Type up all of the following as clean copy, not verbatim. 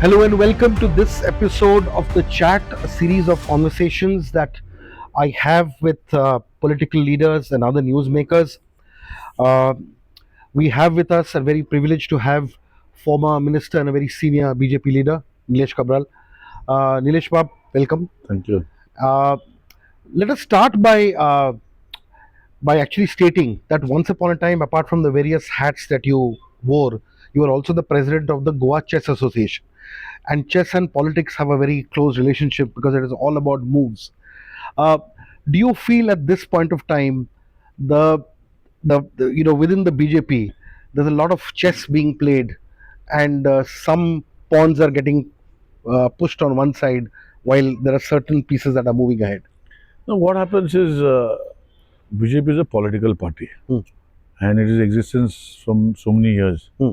Hello and welcome to this episode of the Chat, a series of conversations that I have with political leaders and other newsmakers. Uh, we have with us a very privileged to have former minister and a very senior BJP leader, Nilesh Cabral. Nilesh Bab, welcome. Thank you. Uh, Let us start by actually stating that once upon a time, apart from the various hats that you wore, you were also the president of the Goa Chess Association. And chess and politics have a very close relationship because it is all about moves. Uh, do you feel at this point of time, the, the within the BJP, there's a lot of chess being played, and some pawns are getting pushed on one side, while there are certain pieces that are moving ahead? Now, what happens is BJP is a political party, Hmm. and it is existence from so many years. Hmm.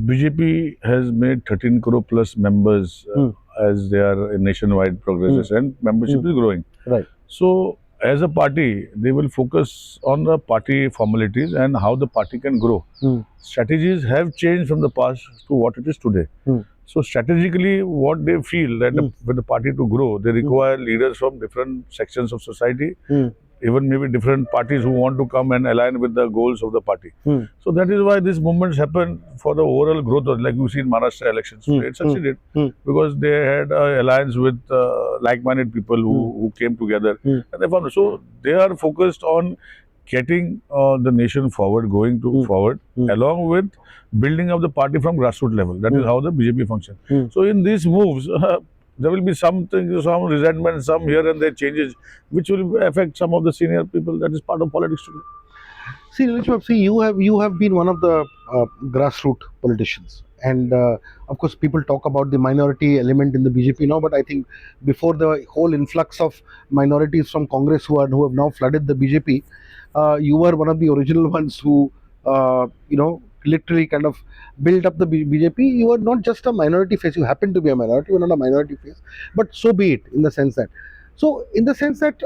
BJP has made 13 crore plus members Hmm. as their nationwide progresses, and membership is growing. Right. So, as a party, they will focus on the party formalities and how the party can grow. Hmm. Strategies have changed from the past to what it is today. Hmm. So strategically, what they feel that for the party to grow, they require leaders from different sections of society, Hmm. even maybe different parties who want to come and align with the goals of the party. Hmm. So that is why these movements happen for the overall growth. Like you see in Maharashtra elections, it succeeded because they had an alliance with like-minded people who came together. And they found, so they are focused on getting the nation forward, going to forward, along with building up the party from grassroots level. That is how the BJP functions. So in these moves, there will be something, some resentment, some here and there changes, which will affect some of the senior people. That is part of politics today. See, Nilesh Bab, see, you have been one of the grassroots politicians, and of course, people talk about the minority element in the BJP now. But I think before the whole influx of minorities from Congress who have now flooded the BJP, you were one of the original ones who literally kind of built up the BJP. You were not just a minority face; you happened to be a minority. You were not a minority face, but so be it. In the sense that,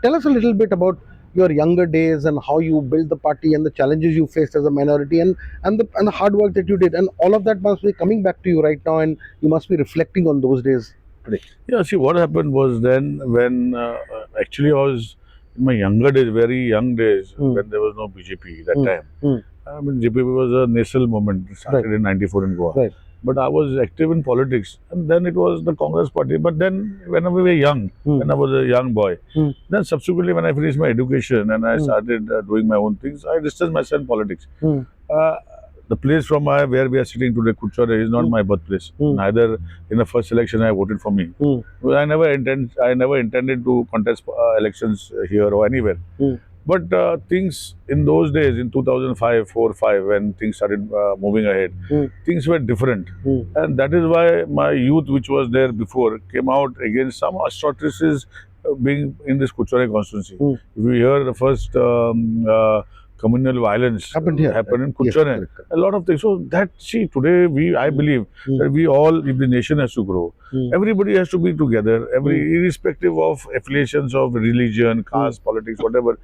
tell us a little bit about your younger days and how you built the party and the challenges you faced as a minority and the hard work that you did, and all of that must be coming back to you right now, and you must be reflecting on those days today. Yeah, see, what happened was then when actually I was in my younger days, very young days, when there was no BJP that time. I mean, JP was a nasal moment. It started in '94 in Goa. Right. But I was active in politics, and then it was the Congress party. But then, when we were young, when I was a young boy, then subsequently, when I finished my education and I started doing my own things, I distanced myself from politics. The place from where we are sitting today, Curchorem, is not my birthplace. Neither in the first election I voted for me. Well, I never intended to contest elections here or anywhere. But things in those days, in 2005, 4, 5, when things started moving ahead, things were different. And that is why my youth, which was there before, came out against some atrocities being in this Curchorem constituency. If you hear the first communal violence Happened here. happened in Yes, Curchorem, correct. a lot of things. So that, see, today I believe that we all, if the nation has to grow, everybody has to be together, irrespective of affiliations of religion, caste, politics, whatever.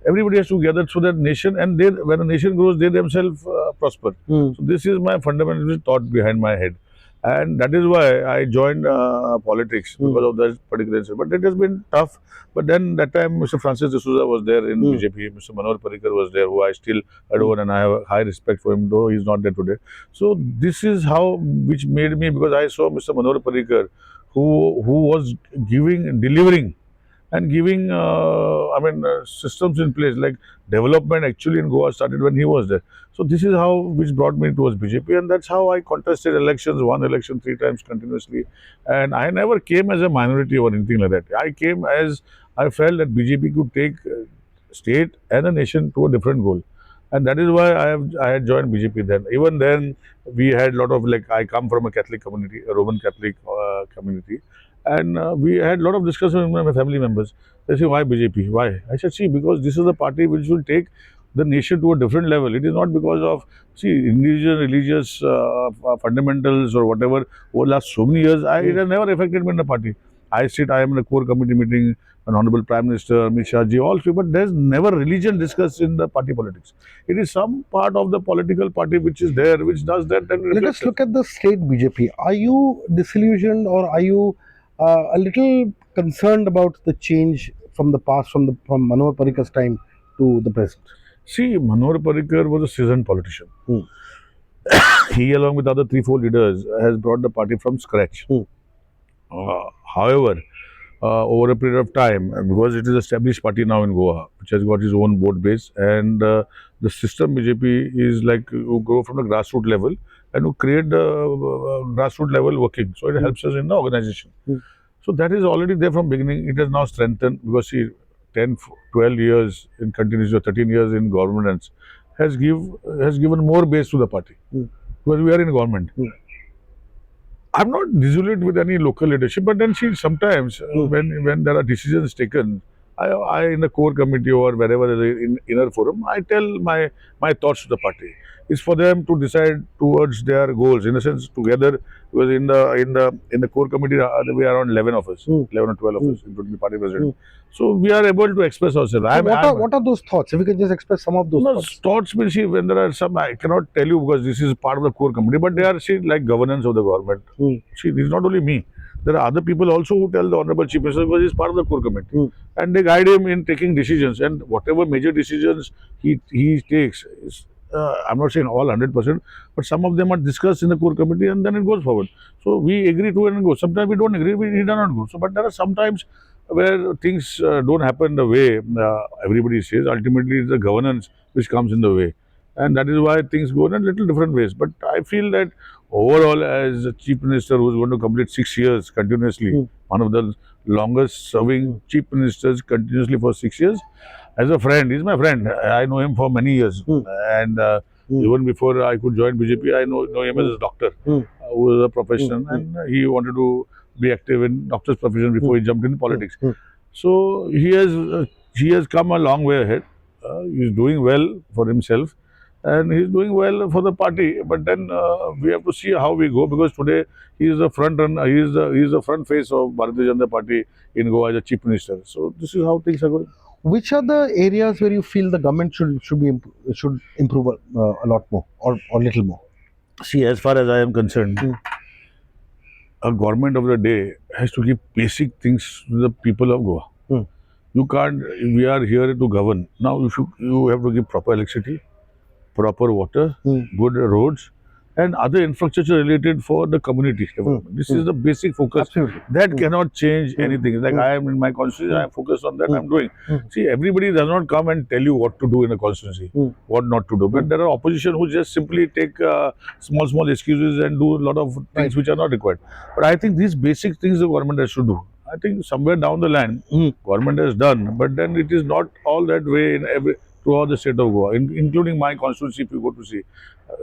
Everybody has to gather so that nation, and they, when the nation grows, they themselves prosper. So this is my fundamental thought behind my head, and that is why I joined politics because of that particular incident. But it has been tough. But then that time, Mr. Francis D'Souza was there in BJP. Mr. Manohar Parrikar was there, who I still adore, and I have a high respect for him, though he is not there today. So this is how, which made me, because I saw Mr. Manohar Parrikar, who was delivering and giving, systems in place, like development actually in Goa started when he was there. So this is how, which brought me towards BJP, and that's how I contested elections, won election 3 times continuously. And I never came as a minority or anything like that. I came as I felt that BJP could take state and the nation to a different goal. And that is why I had joined BJP then. Even then, we had a lot of, like, I come from a Catholic community, a Roman Catholic community. And we had a lot of discussion with my family members. They say, why BJP? Why? I said, see, because this is the party which will take the nation to a different level. It is not because of, see, individual religious fundamentals or whatever. Over the last so many years, it has never affected me in the party. I am in a core committee meeting, an honorable Prime Minister, Amit Shah ji, all, but there's never religion discussed in the party politics. It is some part of the political party which is there, which does that and Let reflects us it. look at the state BJP. Are you disillusioned, or are you a little concerned about the change from the past, from Manohar Parrikar's time to the present? See, Manohar Parrikar was a seasoned politician. Hmm. He, along with other three, four leaders, has brought the party from scratch. Hmm. However, over a period of time, because it is an established party now in Goa, which has got its own vote base, and the system BJP is like you go from the grassroots level and you create the grassroots level working. So it helps us in the organization. Hmm. So that is already there from beginning. It has now strengthened because see, 10, 12 years in continuous or 13 years in governance has given more base to the party Hmm. because we are in government. Hmm. I'm not dissolute with any local leadership, but then see sometimes when there are decisions taken, I in the core committee or wherever in inner forum, I tell my thoughts to the party. It's for them to decide towards their goals. In a sense, together, because in the core committee we are around 11 of us, 11 or 12 of us, including the party president. So we are able to express ourselves. So what are those thoughts? If you can just express some of those No, thoughts. thoughts will see when there are some, I cannot tell you because this is part of the core committee, but they are see like governance of the government. See, this is not only me. There are other people also who tell the Honorable Chief Minister because he's part of the core committee. And they guide him in taking decisions. And whatever major decisions he takes, I'm not saying all 100%, but some of them are discussed in the core committee and then it goes forward. So we agree to it and go. Sometimes we don't agree, he does not go. So, but there are sometimes where things don't happen the way everybody says. Ultimately, it's the governance which comes in the way. And that is why things go in a little different ways. But I feel that overall, as a chief minister who is going to complete 6 years continuously, one of the longest serving chief ministers continuously for 6 years, as a friend, he's my friend. I know him for many years. And even before I could join BJP, I know him as a doctor who was a profession and he wanted to be active in doctor's profession before he jumped into politics. So he has come a long way ahead. He's doing well for himself and he's doing well for the party. But then we have to see how we go because today he is the front runner. He is the front face of Bharatiya Janata Party in Goa as a chief minister. So this is how things are going. Which are the areas where you feel the government should improve a lot more or little more? See, as far as I am concerned, a government of the day has to give basic things to the people of Goa. You can't, we are here to govern. Now, if you have to give proper electricity, proper water, good roads, and other infrastructure related for the community development. This is the basic focus. Absolutely. That cannot change anything. Like I am in my constituency, I am focused on that, I am doing. See, everybody does not come and tell you what to do in a constituency, what not to do. But there are opposition who just simply take small excuses and do a lot of things which are not required. But I think these basic things the government has to do. I think somewhere down the line, government has done, but then it is not all that way in throughout the state of Goa, including my constituency. If you go to see,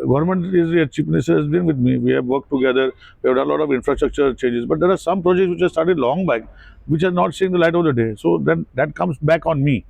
government is the chief minister has been with me. We have worked together. We have done a lot of infrastructure changes, but there are some projects which have started long back, which are not seeing the light of the day. So then that comes back on me.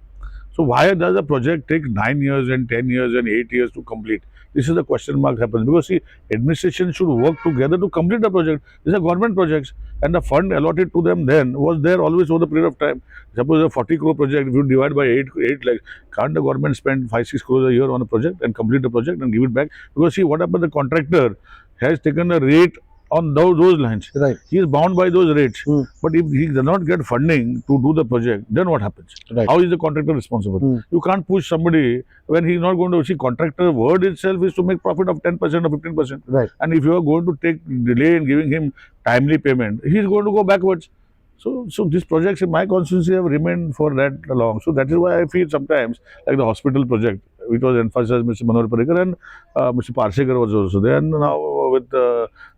So why does a project take 9 years and 10 years and 8 years to complete? This is the question mark happens because see, administration should work together to complete the project. These are government projects and the fund allotted to them then was there always over the period of time. Suppose a 40 crore project, if you divide by 8 lakhs, can't the government spend 5-6 crores a year on a project and complete the project and give it back? Because see, what happened, the contractor has taken a rate on those lines. Right. He is bound by those rates. But if he does not get funding to do the project, then what happens? Right. How is the contractor responsible? You can't push somebody when he's not going to see. Contractor word itself is to make profit of 10% or 15%. Right. And if you are going to take delay in giving him timely payment, he's going to go backwards. So these projects in my constituency have remained for that long. So that is why I feel sometimes like the hospital project, which was emphasized Mr. Manohar Parrikar and Mr. Parsekar was also there. And now with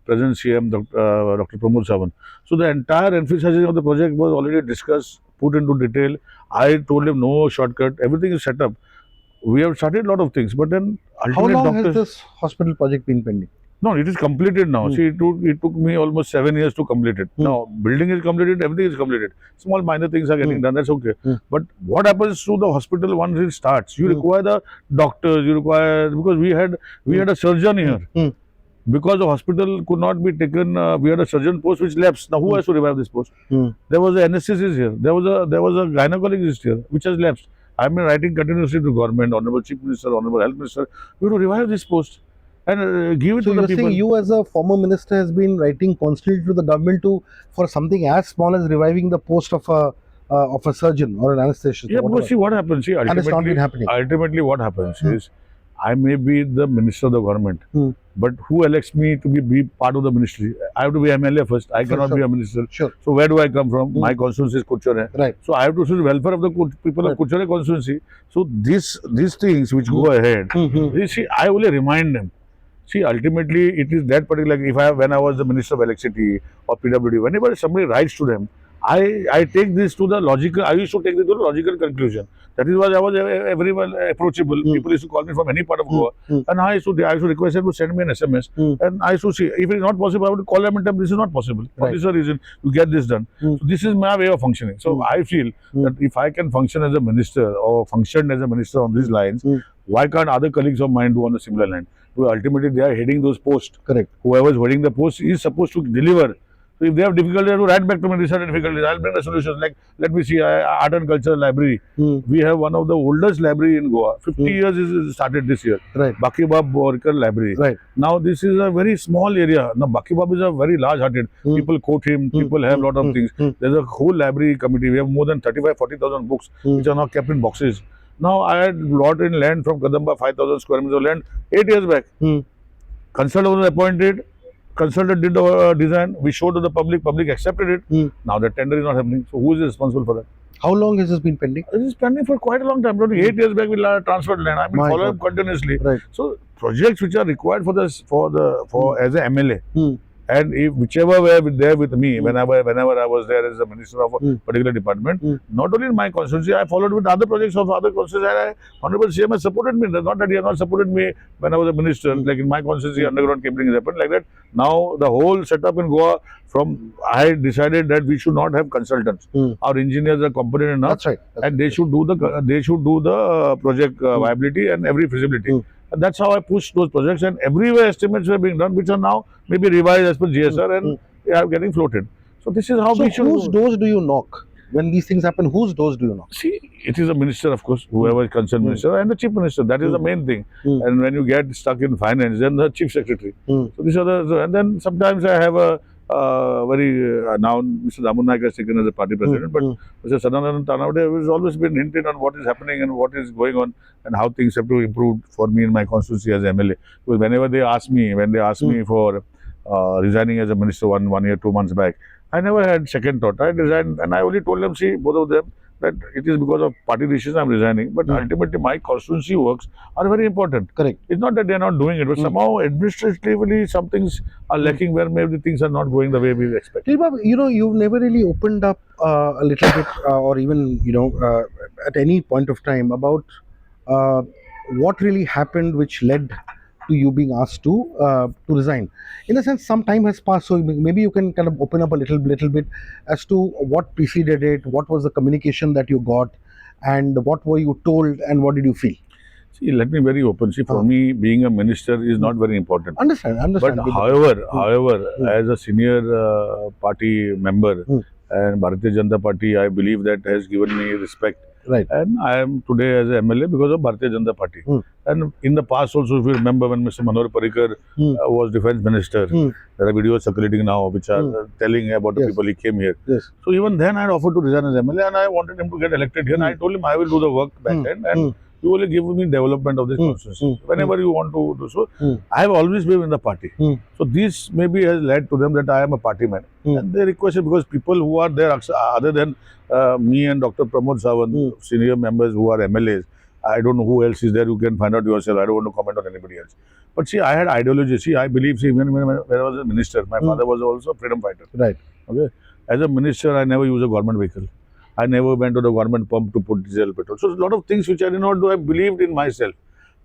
present CM, Dr. Pramod Sawant. So the entire emphasizing of the project was already discussed, put into detail. I told him no shortcut, everything is set up. We have started a lot of things, but then How long has this hospital project been pending? No, it is completed now. See, it took me almost 7 years to complete it. Now, building is completed, everything is completed. Small minor things are getting done, that's okay. But what happens to the hospital once it starts? You require the doctors, you require, because we had a surgeon here. Because the hospital could not be taken, we had a surgeon post which lapsed. Now who has to revive this post? Mm. There was an anesthetist here. There was a gynecologist here, which has lapsed. I've been writing continuously to government, honorable chief minister, honorable health minister. We have to revive this post and give it So to the you're people. saying you as a former minister has been writing constantly to the government to for something as small as reviving the post of a surgeon or an anesthetist Yeah, or because whatever, see what happens. See, and it's not been ultimately, happening. ultimately, what happens Hmm. is, I may be the minister of the government, Hmm. but who elects me to be part of the ministry? I have to be MLA first. I Sure, cannot be sure, a minister. sure. So where do I come from? Hmm. My constituency is Curchorem. Right. So I have to see the welfare of the people of Right. Curchorem constituency. So these things which Hmm. go ahead, Hmm. Hmm. you see, I only remind them. See, ultimately, it is that particular. Like if when I was the minister of electricity or PWD, whenever somebody writes to them, I take this to the logical. I used to take this to the logical conclusion. That is why I was everyone approachable. Hmm. People used to call me from any part of Hmm. Goa, Hmm. and I used to request them to send me an SMS, Hmm. and I used to see if it is not possible, I would call them and tell them this is not possible. For Right. this reason, to get this done. Hmm. So this is my way of functioning. So Hmm. I feel Hmm. that if I can function as a minister or function as a minister on these lines, Hmm. why can't other colleagues of mine do on a similar line? Well, ultimately, they are heading those posts. Correct. Whoever is heading the post is supposed to deliver. So if they have difficulty, they have to write back to me. These are the difficulties. I'll bring the solutions. Like let me see, art and culture library. Hmm. We have one of the oldest library in Goa. 50 Hmm. years is started this year. Right. Bakibab Borkar Library. Right. Now this is a very small area. Now Bakibab is a very large-hearted. Hmm. People quote him. Hmm. People have Hmm. a lot of Hmm. things. Hmm. There's a whole library committee. We have more than 35, 40,000 books Hmm. which are now kept in boxes. Now I had brought in land from Kadamba, 5,000 square meters of land 8 years back. Hmm. Consultant was appointed. Consultant did the design. We showed to the public. Public accepted it. Hmm. Now the tender is not happening. So who is responsible for that? How long has this been pending? This is pending for quite a long time. Probably 8 years back we transferred land. I've been My following God. continuously. Right. So projects which are required for this for as a MLA, Hmm. and if whichever were there with me, Hmm. whenever I was there as a minister of a Hmm. particular department, Hmm. not only in my constituency, I followed with other projects of other constituencies. And Honorable CM has supported me. It's not that he has not supported me when I was a minister. Hmm. Like in my constituency, Hmm. underground cabling has happened like that. Now the whole setup in Goa, I decided that we should not have consultants. Hmm. Our engineers are competent enough, That's right. That's and they right. should do the project Hmm. viability and every feasibility. Hmm. And that's how I pushed those projects, and everywhere estimates were being done, which are now maybe revised as per GSR Hmm. and they are getting floated. So this is how So we should whose go. doors do you knock when these things happen? Whose doors do you knock? See, it is a minister, of course, whoever is concerned Hmm. minister, and the chief minister. That is the Hmm. main thing. Hmm. And when you get stuck in finance, then the chief secretary. Hmm. So these are and then sometimes I have a now Mr. Damun Naik has taken as a party president, but Hmm. Mr. Sadanand Tanavade has always been hinted on what is happening and what is going on and how things have to improve for me in my constituency as MLA. Because whenever they ask me, when they ask me for resigning as a minister one year, 2 months back, I never had second thought. I resigned and I only told them, see, both of them, that it is because of party decisions I'm resigning. But ultimately, my constituency works are very important. Correct. It's not that they are not doing it, but somehow administratively some things are lacking where maybe things are not going the way we expect. Dilbab, you've never really opened up a little bit, or even at any point of time about uh, what really happened, which led to you being asked to resign. In the sense, some time has passed, so maybe you can kind of open up a little bit as to what preceded it, what was the communication that you got, and what were you told, and what did you feel? See, let me be very open. See, for me, being a minister is not very important. Understand. But however, Hmm. as a senior party member Hmm. and Bharatiya Janata Party, I believe that has given me respect. Right. And I am today as a MLA because of Bharatiya Janata Party. Hmm. And in the past also, if you remember when Mr. Manohar Parrikar Hmm. was defense minister, Hmm. there are videos circulating now which are telling about the Yes. people he came here. Yes. So even then I had offered to resign as MLA and I wanted him to get elected here. And I told him I will do the work back end and you will give me development of this constituency. Whenever you want to do so, I have always been in the party. So this maybe has led to them that I am a party man. And they requested because people who are there other than me and Dr. Pramod Sawant, senior members who are MLAs, I don't know who else is there. You can find out yourself. I don't want to comment on anybody else. But see, I had ideology. See, I believe, see, when I was a minister, my father was also a freedom fighter. Right. Okay. As a minister, I never use a government vehicle. I never went to the government pump to put diesel, petrol. So a lot of things which I did not do, I believed in myself.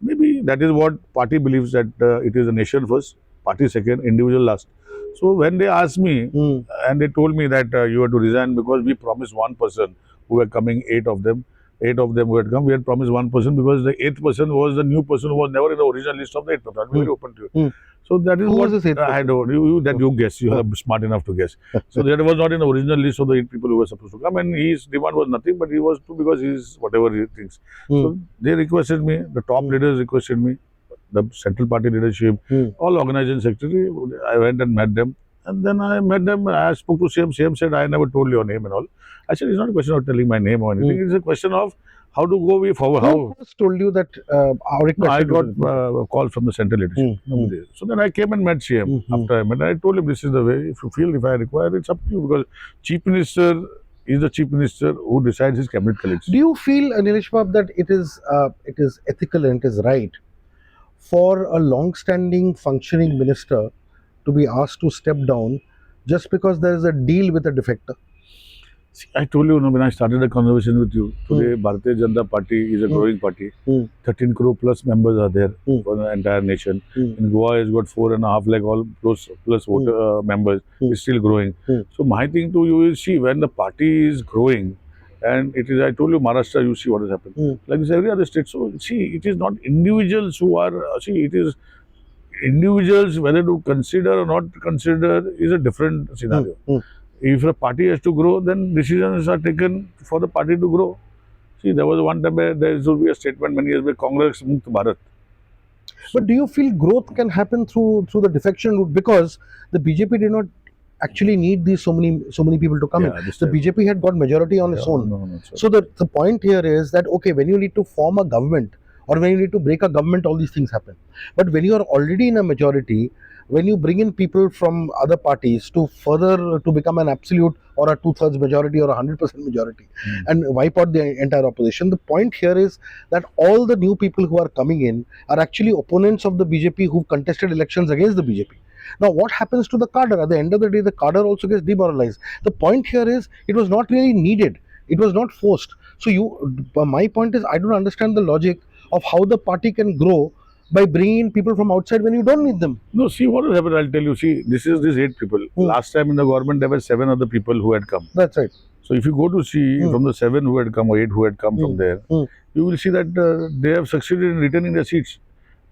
Maybe that is what party believes, that it is a nation first, party second, individual last. So when they asked me and they told me that you have to resign because we promised one person who were coming 8 of them, 8 of them who had come. We had promised one person because the 8th person was the new person who was never in the original list of the 8th person. I'm very open to you. So that is Who what was this 8th I don't. That you guess. You are smart enough to guess. So that was not in the original list of the 8 people who were supposed to come, and his demand was nothing, but he was to because he's whatever he thinks. So they requested me. The top leaders requested me. The central party leadership, all organization secretary. I went and met them. And then I met them. I spoke to CM. CM said, I never told your name and all. I said, it's not a question of telling my name or anything. It's a question of how to go way forward. Who first told you that our No, I request? got a call from the central leadership. Nobody. So then I came and met CM after I met. I told him, this is the way. If you feel, if I require, it's up to you because chief minister is the chief minister who decides his cabinet colleagues. Do you feel, Nilesh Bab, that it is ethical and it is right for a long-standing functioning minister to be asked to step down just because there is a deal with a defector? See, I told you, when I started the conversation with you, today Bharatiya Janata Party is a growing party. 13 crore plus members are there for the entire nation. In Goa, it's got 4.5 lakh all plus voter members. It's still growing. So my thing to you is, see, when the party is growing, and it is, I told you, Maharashtra, you see what has happened. Like this, every other state. So see, it is not individuals who are, see, it is individuals, whether to consider or not consider is a different scenario. If a party has to grow, then decisions are taken for the party to grow. See, there was one time where there should be a statement many years back, Congress Mukt Bharat. But do you feel growth can happen through the defection route? Because the BJP did not actually need these so many people to come in. The BJP had got majority on its own. So the point here is that, okay, when you need to form a government or when you need to break a government, all these things happen. But when you are already in a majority, when you bring in people from other parties to become an absolute or a 2/3 majority or a 100% majority and wipe out the entire opposition, the point here is that all the new people who are coming in are actually opponents of the BJP who contested elections against the BJP. Now, what happens to the cadre? At the end of the day, the cadre also gets demoralized. The point here is it was not really needed. It was not forced. So my point is, I don't understand the logic of how the party can grow by bringing in people from outside when you don't need them. No, see what will happen, I'll tell you. See, these 8 people. Last time in the government, there were 7 other people who had come. That's right. So if you go to see from the 7 who had come or 8 who had come from there, you will see that they have succeeded in retaining their seats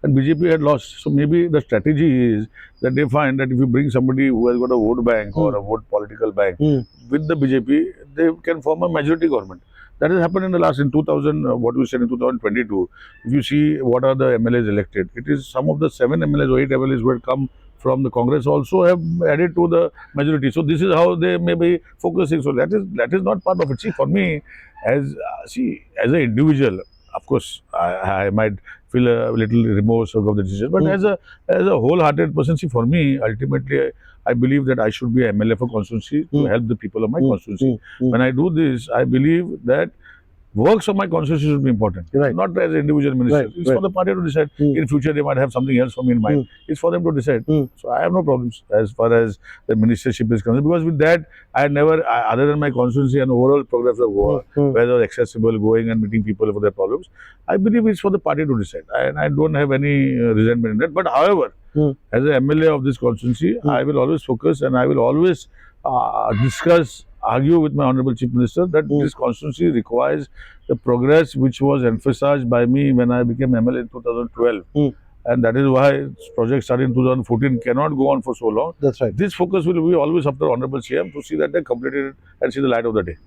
and BJP had lost. So maybe the strategy is that they find that if you bring somebody who has got a vote bank or a vote political bank with the BJP, they can form a majority government. That has happened in the last, in 2000, what we said in 2022. If you see what are the MLAs elected, it is some of the 7 MLAs or 8 MLAs who had come from the Congress also have added to the majority. So this is how they may be focusing. So that is not part of it. See, for me, as an individual, of course, I might feel a little remorse of the decision, but as a wholehearted person, see, for me, ultimately, I believe that I should be a MLA for constituency to help the people of my constituency. When I do this, I believe that works of my constituency should be important, not as an individual minister. It's for the party to decide. In future, they might have something else for me in mind. It's for them to decide. So I have no problems as far as the ministership is concerned, because with that, I never, other than my constituency and overall progress of Goa, whether accessible, going and meeting people for their problems, I believe it's for the party to decide. And I don't have any resentment in that. But however, as an MLA of this constituency, I will always focus and I will always argue with my Honorable Chief Minister that this constituency requires the progress which was emphasized by me when I became MLA in 2012. And that is why projects started in 2014 cannot go on for so long. That's right. This focus will be always after Honorable CM to see that they completed it and see the light of the day.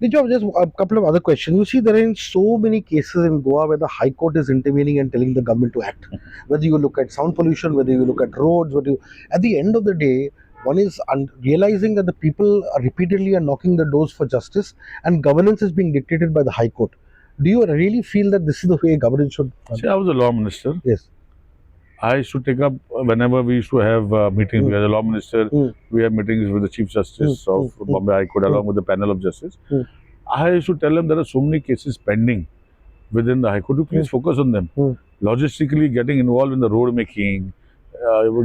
Nilesh, just a couple of other questions. You see, there are so many cases in Goa where the High Court is intervening and telling the government to act. Whether you look at sound pollution, whether you look at roads, at the end of the day, one is realizing that the people are repeatedly knocking the doors for justice and governance is being dictated by the High Court. Do you really feel that this is the way governance should run? See, I was a law minister. Yes. I used to take up, whenever we used to have meetings, as a law minister, we have meetings with the Chief Justice of Bombay High Court along with the panel of justice. I used to tell them there are so many cases pending within the High Court, you please focus on them. Logistically getting involved in the road making,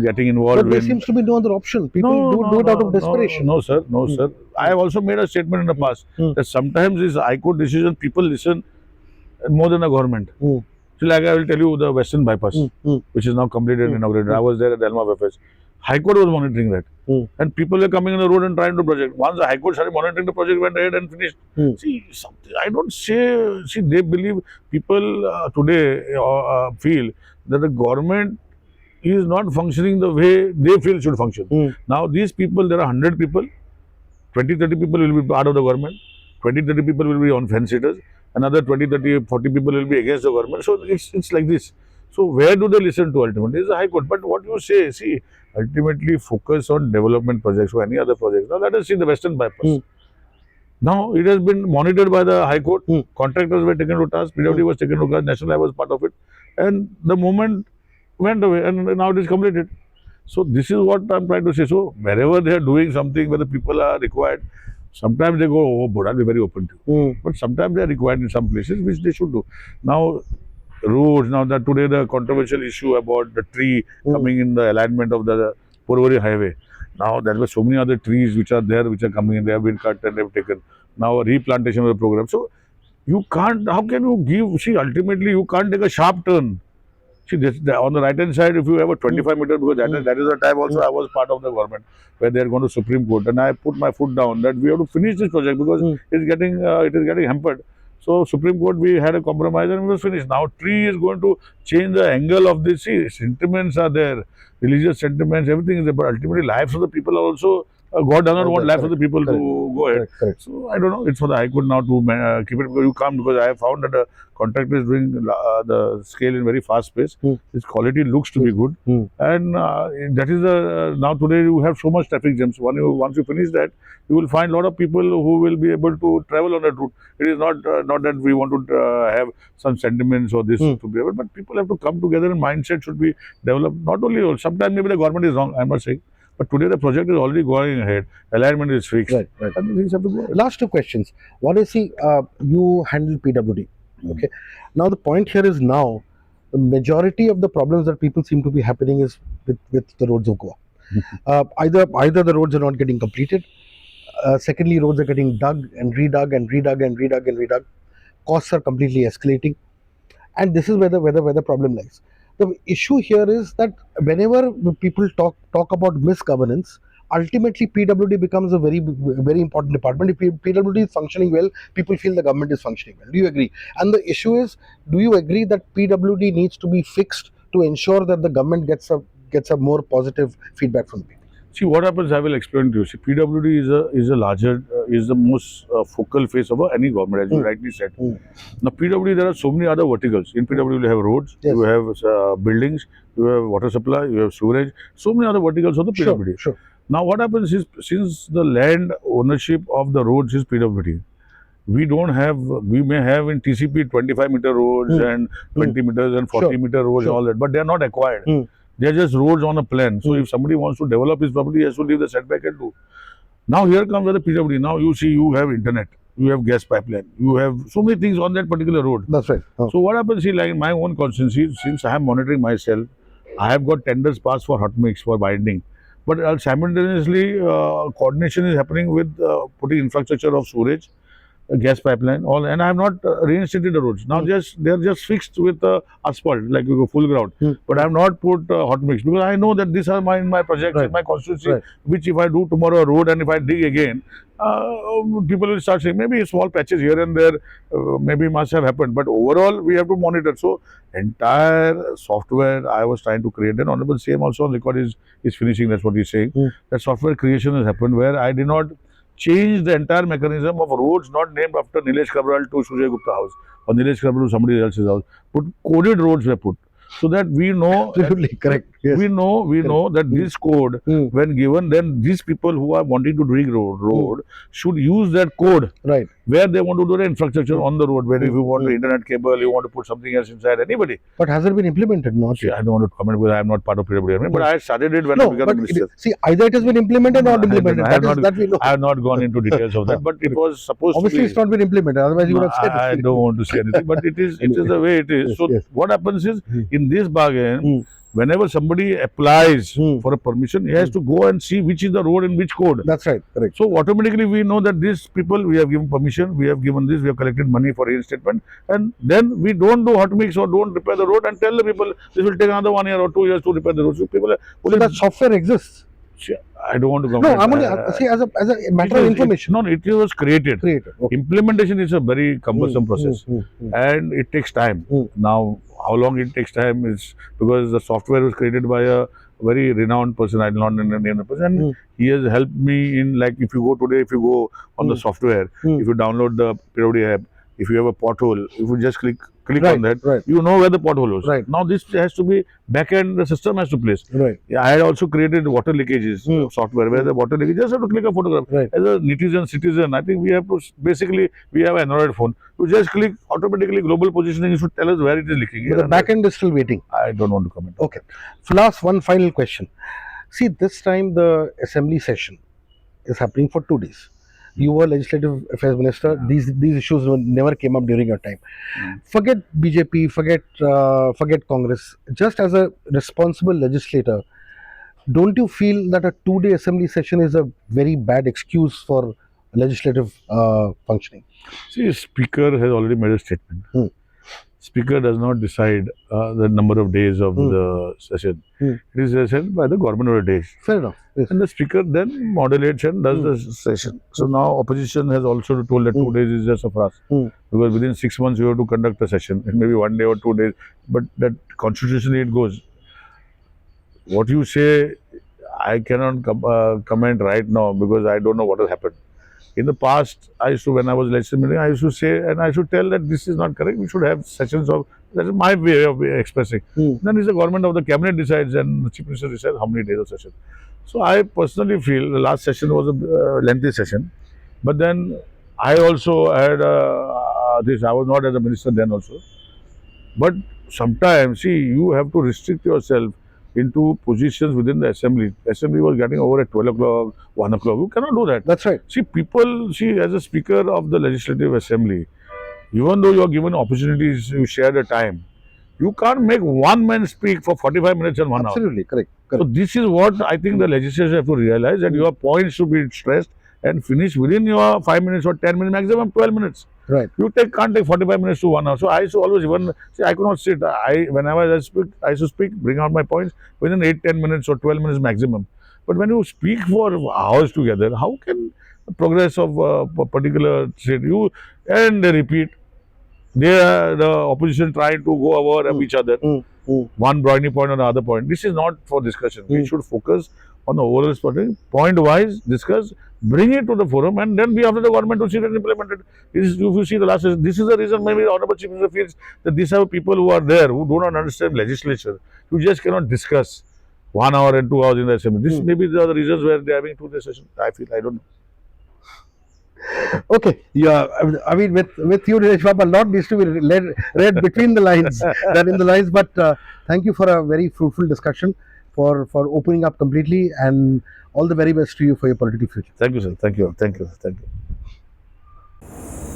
getting involved. But there seems to be no other option. People do it out of desperation. No, sir. I have also made a statement in the past that sometimes this High Court decision, people listen more than the government. So like I will tell you, the Western Bypass, which is now completed and inaugurated. I was there at the helm of affairs. High Court was monitoring that. Mm. And people were coming on the road and trying to project. Once the High Court started monitoring the project, went ahead and finished. See, something, I don't say, see, they believe, people today feel that the government is not functioning the way they feel should function. Now, these people, there are 100 people, 20, 30 people will be part of the government, 20, 30 people will be on fence sitters, another 20, 30, 40 people will be against the government. So it's like this. So where do they listen to ultimately? It's the High Court. But what you say, see, ultimately focus on development projects or any other projects. Now let us see the Western bypass. Now it has been monitored by the High Court. Contractors were taken to task, PWD was taken to task, National Highway was part of it. And the movement went away and now it is completed. So this is what I'm trying to say. So wherever they are doing something, where the people are required, sometimes they go overboard. I'll be very open to you. But sometimes they are required in some places, which they should do. Now, roads, now that today the controversial issue about the tree coming in the alignment of the Porvorim highway. Now there were so many other trees which are there, which are coming in, they have been cut and they have taken. Now replantation of the program. So you can't, how can you give, see, ultimately you can't take a sharp turn. See, on the right hand side, if you have a 25 meter, because that is the time also I was part of the government where they are going to Supreme Court, and I put my foot down that we have to finish this project because it is getting hampered. So Supreme Court, we had a compromise and we was finished. Now tree is going to change the angle of this. See, sentiments are there, religious sentiments, everything is there, but ultimately lives of the people are also. God does not want lives of the people to go ahead. So I don't know. It's for the High Court now to keep it, because you can't, because I have found that the contractor is doing the scale in very fast pace. Its quality looks to be good, and that is the now today you have so much traffic jams. Once you finish that, you will find a lot of people who will be able to travel on that route. It is not that we want to have some sentiments or this to be able, but people have to come together and mindset should be developed. Not only, sometimes maybe the government is wrong, I'm not saying. But today the project is already going ahead. Alignment is fixed. Right. And things have to go ahead. Last two questions. One is, see, you handle PWD. Okay. Now the point here is, now the majority of the problems that people seem to be happening is with the roads of Goa. Either the roads are not getting completed. Secondly, roads are getting dug and redug and redug and redug and redug. Costs are completely escalating, and this is where the problem lies. The issue here is that whenever people talk about misgovernance, ultimately PWD becomes a very important department. If PWD is functioning well, people feel the government is functioning well. Do you agree? And the issue is, do you agree that PWD needs to be fixed to ensure that the government gets a more positive feedback from the people? See, what happens, I will explain to you. See, PWD is a larger, is the most focal face of any government, as you rightly said. Now, PWD, there are so many other verticals. In PWD, you have roads, you have buildings, you have water supply, you have sewerage, so many other verticals of the PWD. Sure. Now, what happens is, since the land ownership of the roads is PWD, we may have in TCP 25-meter roads and 20 meters and 40-meter roads and all that, but they are not acquired. They are just roads on a plan. So if somebody wants to develop his property, he has to leave the setback and do. Now here comes the PWD. Now you see, you have internet, you have gas pipeline, you have so many things on that particular road. That's right. So what happens, see, like in my own constituency, since I am monitoring myself, I have got tenders passed for hot mix, for binding. But simultaneously, coordination is happening with putting infrastructure of storage, gas pipeline, all, and I have not reinstated the roads. Now they are just fixed with asphalt, like you go full ground. But I have not put hot mix, because I know that these are my projects in my constituency, which if I do tomorrow a road and if I dig again, people will start saying maybe small patches here and there, maybe must have happened. But overall, we have to monitor. So entire software I was trying to create, and Honorable CM also on record is finishing. That's what he's saying. That software creation has happened where I did not change the entire mechanism of roads not named after Nilesh Cabral to Sujay Gupta house or Nilesh Cabral to somebody else's house. Put coded roads were put, so that we know. Absolutely correct. Yes. We know that this code, when given, then these people who are wanting to dig road should use that code. Right. Where they want to do the infrastructure on the road, where if you want the internet cable, you want to put something else inside, anybody. But has it been implemented? Not yet. I don't want to comment because I am not part of PWD, but I started it when I became minister. See, either it has been implemented or not implemented. That we know. I have not gone into details of that, but it was supposed Obviously, to be. it's not been implemented. Otherwise, you would have said it. I don't want to say anything, but it is the way it is. So what happens is, in this bargain, whenever somebody applies Hmm. for a permission, he has to go and see which is the road in which code. That's right. Correct. So automatically we know that these people, we have given permission, we have given this, we have collected money for reinstatement, and then we don't do hot mix or don't repair the road and tell the people this will take another 1 year or 2 years to repair the road. So people are, So that software exists. I don't want to No, comment. I'm only see as a matter of information. No, it was created. Created. Okay. Implementation is a very cumbersome process, and it takes time. Now, how long it takes time is because the software was created by a very renowned person. I will not name the person. And he has helped me in, like, if you go today, if you go on the software, if you download the brevity app, if you have a pothole, if you just click on that, you know where the pothole is. Right. Now this has to be back end, the system has to place. Right. Yeah, I had also created water leakages software where the water leakage just have to click a photograph. Right. As a netizen citizen, I think we have to basically, we have an Android phone. You just click automatically global positioning. You should tell us where it is leaking. But the back end is still waiting. I don't want to comment. Okay. Last one final question. See, this time the assembly session is happening for 2 days. You were legislative affairs minister. These issues never came up during your time. Forget BJP, forget Congress. Just as a responsible legislator, don't you feel that a 2-day assembly session is a very bad excuse for legislative functioning? See, Speaker has already made a statement. Speaker does not decide the number of days of the session. It is decided by the government of the days. Fair enough. Yes. And the speaker then modulates and does the session. So now opposition has also told that 2 days is just a farce. Because within 6 months you have to conduct a session. It may be 1 day or 2 days, but that constitutionally it goes. What you say, I cannot comment right now because I don't know what has happened. In the past, I used to, when I was legislative meeting, I used to say and I should tell that this is not correct. We should have sessions of, that is my way of expressing. Then it's the government of the cabinet decides and the chief minister decides how many days of session. So I personally feel the last session was a lengthy session, but then I also had this. I was not as a minister then also, but sometimes see you have to restrict yourself into positions within the assembly. Assembly was getting over at 12 o'clock, 1 o'clock. You cannot do that. That's right. See, people, see, as a speaker of the legislative assembly, even though you are given opportunities, you share the time. You can't make one man speak for 45 minutes and 1 hour. Absolutely correct. So this is what I think the legislators have to realize, that your points should be stressed and finished within your 5 minutes or 10 minutes, maximum 12 minutes. Right. You can't take 45 minutes to 1 hour. So I used to always, even see, I could not sit. Whenever I used to speak, bring out my points within 8-10 minutes or 12 minutes maximum. But when you speak for hours together, how can the progress of a particular state, you and they repeat, they are the opposition trying to go over each other, one brownie point or the other point. This is not for discussion. We should focus on the overall spotting, point wise, discuss, bring it to the forum, and then be after the government to see it implement it. If you see the last, this is the reason maybe the Honorable Chief Minister feels that these are people who are there who do not understand legislature. You just cannot discuss 1 hour and 2 hours in the assembly. This maybe the reasons where they are having 2 day session. I feel, I don't know. Okay, yeah. I mean, with you, Nilesh Baba, a lot needs to be read between the lines than in the lines. But thank you for a very fruitful discussion, for opening up completely, and all the very best to you for your political future. Thank you, sir. Thank you. Thank you. Thank you.